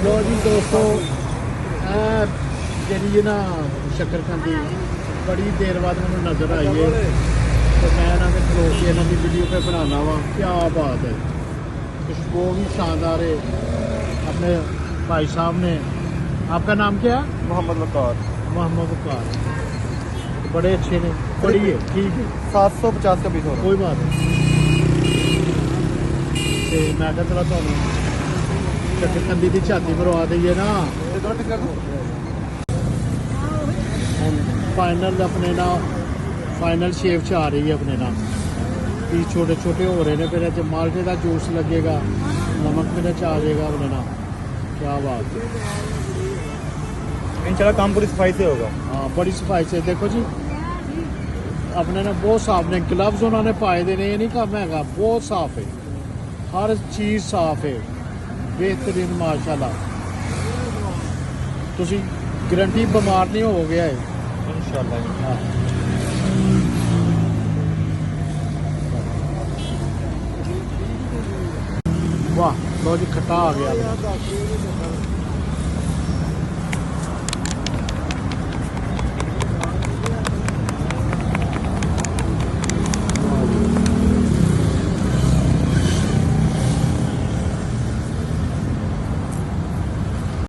लो जी दोस्तों, जी ना शकरकंदी बड़ी देर बाद मैं नज़र आई है, तो मैं इन्होंने खलो के इन्हों की वीडियो पे बनाना वा। क्या बात है, खुशबू भी शानदार है। अपने भाई साहब ने, आपका नाम क्या है? मोहम्मद वकार। मोहम्मद वकार, बड़े अच्छे ने, बड़ी है, ठीक है। 750 का पीस हो रहा है। कोई बात नहीं। मैं क्या चला तो शकरकंदी की झाती मरवा दईए ना। फाइनल अपने ना फाइनल शेप च आ रही है अपने ना। पीस छोटे छोटे हो रहे हैं, फिर माल्टे का जूस लगेगा, नमक मेरे च आ जाएगा अपने ना। क्या बात है, इंशाल्लाह काम पूरी सफाई से होगा। हाँ बड़ी सफाई से। देखो जी अपने ना बहुत साफ ने, ग्लव्स उन्होंने पाए देने, ये नहीं काम है, बहुत साफ है, हर चीज़ साफ है, बेहतरीन माशाल्लाह। तुसी गारंटी बीमार नहीं हो गया है इंशाल्लाह। हाँ। वाह लो जी खट्टा आ गया।